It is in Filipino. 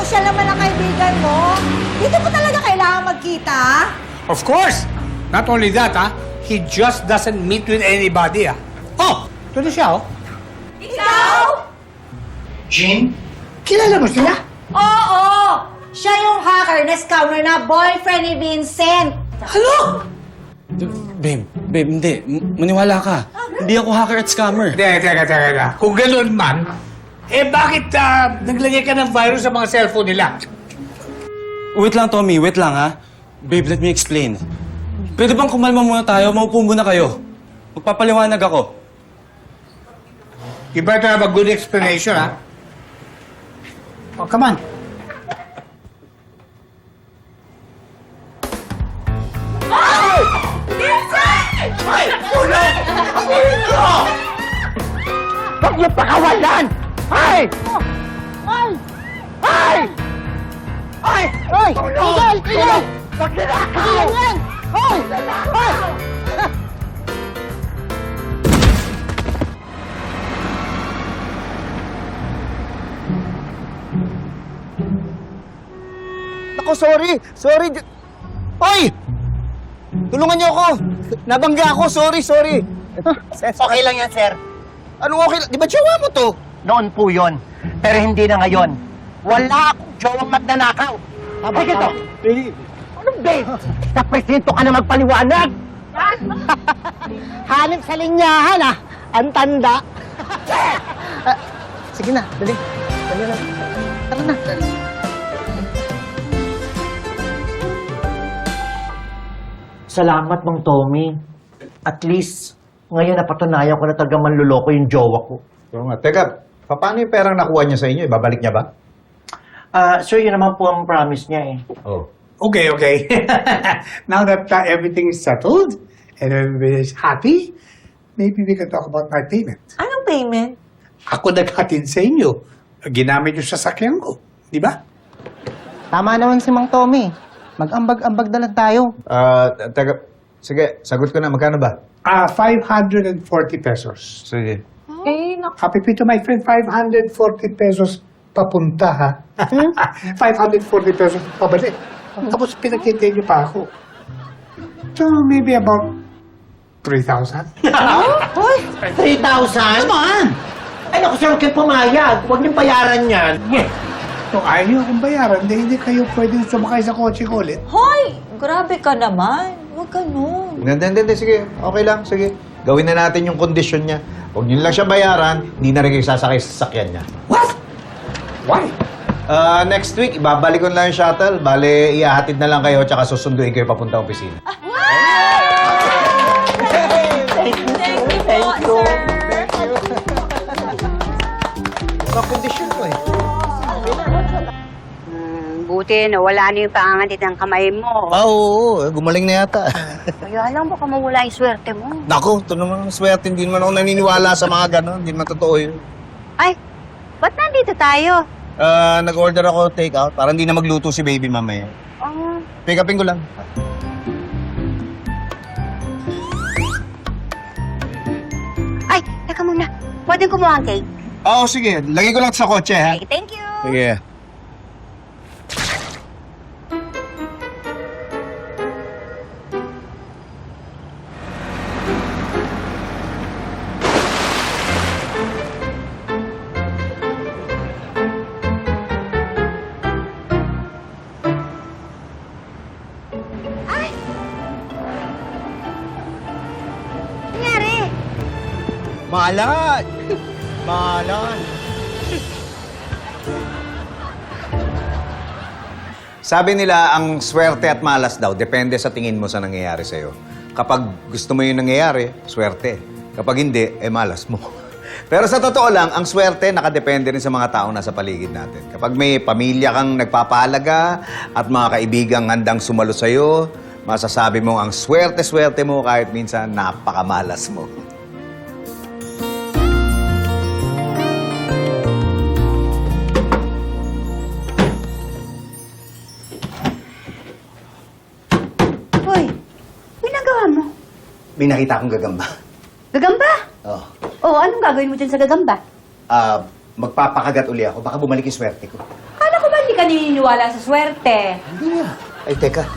sosyal naman ang kaibigan mo. Dito po talaga kailangan magkita? Of course! Not only that, he just doesn't meet with anybody, Oh! Ito na siya, Ikaw? Jean? Kilala mo sila? Oo! Siya yung hacker na scammer na boyfriend ni Vincent. Ano? Babe, hindi. Maniwala ka. Hindi ako hacker at scammer. Teka. Kung ganoon man, bakit naglagay ka ng virus sa mga cellphone nila? Wait lang, Tommy. Wait lang, ha? Babe, let me explain. Pwede bang kumalma muna tayo? Maupo muna kayo. Magpapaliwanag ako. You better have a good explanation, Oh, come on. Huwag niyo pakawalan! Ay! Ay! Ay! Ay! Ay! Tigil! Tigil! Tigil yan! Ay! Ay! Naku, sorry! Sorry! Hoy! Tulungan niyo ako! Nabangga ako! Sorry! Okay lang yan, sir. Anong okay lang? Di ba jowa mo to? Noon po yon. Pero hindi na ngayon. Wala akong jowang magnanakaw. Sige to. Anong babe? Sa presinto ka na magpaliwanag. Hanip sa linyahan, Ang tanda. Sige na, dali. Dali na. Tara na. Salamat, Mang Tommy. At least, ngayon napatunayan ko na talaga manluloko yung jowa ko. Oo nga. Teka, paano yung perang nakuha niya sa inyo? Ibabalik niya ba? Sir, yun naman po ang promise niya Oh. Okay. Now that everything is settled and everybody is happy, maybe we can talk about my payment. Anong payment? Ako naghatid sa inyo. Ginamit yung sasakyan ko. Di ba? Tama naman si Mang Tommy. Mag-ambag-ambag na lang tayo. Teka, sige, sagot ko na. Magkano ba? 540 pesos. Sige. Happy to my friend, 540 pesos papunta, ha? 540 pesos pabalik. Tapos pinagkitay niyo pa ako. So, maybe about 3,000. Hoy! 3,000? Come on! Ay, naku, sir, huwag kayong pumayag. Huwag niyong bayaran yan. Kung ayaw niyo akong bayaran, hindi kayo pwedeng sumakay sa kotse ko ulit. Hoy! Grabe ka naman. Huwag ganun. Hindi. Sige, okay lang. Sige. Gawin na natin yung kondisyon niya. Huwag niyo lang siya bayaran, hindi na rin kayo sasakay sa sasakyan niya. What? Why? Next week, ibabalik ko na lang yung shuttle. Bale, iahatid na lang kayo, tsaka susunduin kayo papunta opisina. Thank you, sir. Kondisyon ko Buti nawala na yung pangangatit ng kamay mo. Oo. Gumaling na yata. Kaya lang baka mawala yung swerte mo. Naku, ito naman ang swerte. Hindi naman ako naniniwala sa mga gano'n. Hindi naman totoo yun. Ay, ba't nandito tayo? Nag-order ako take out para hindi na magluto si baby mamaya. Pick upin ko lang. Ay, teka muna. Pwedeng kumuha ang cake? Oo, sige. Lagay ko lang sa kotse, ha? Okay, thank you. Sige. Nangyari? Malan! Malan! Sabi nila, ang swerte at malas daw, depende sa tingin mo sa nangyayari sa'yo. Kapag gusto mo yung nangyayari, swerte. Kapag hindi, malas mo. Pero sa totoo lang, ang swerte nakadepende rin sa mga taong nasa paligid natin. Kapag may pamilya kang nagpapahalaga at mga kaibigang handang sumalo sa'yo, masasabi mo ang swerte-swerte mo kahit minsan napakamalas mo. Hoy, ginagawa mo? May nakita akong gagamba. Gagamba? Oh. Oo, anong gagawin mo dyan sa gagamba? Magpapakagat uli ako. Baka bumalik yung swerte ko. Kala ko ba hindi ka ka naniniwala sa swerte. Ay, teka.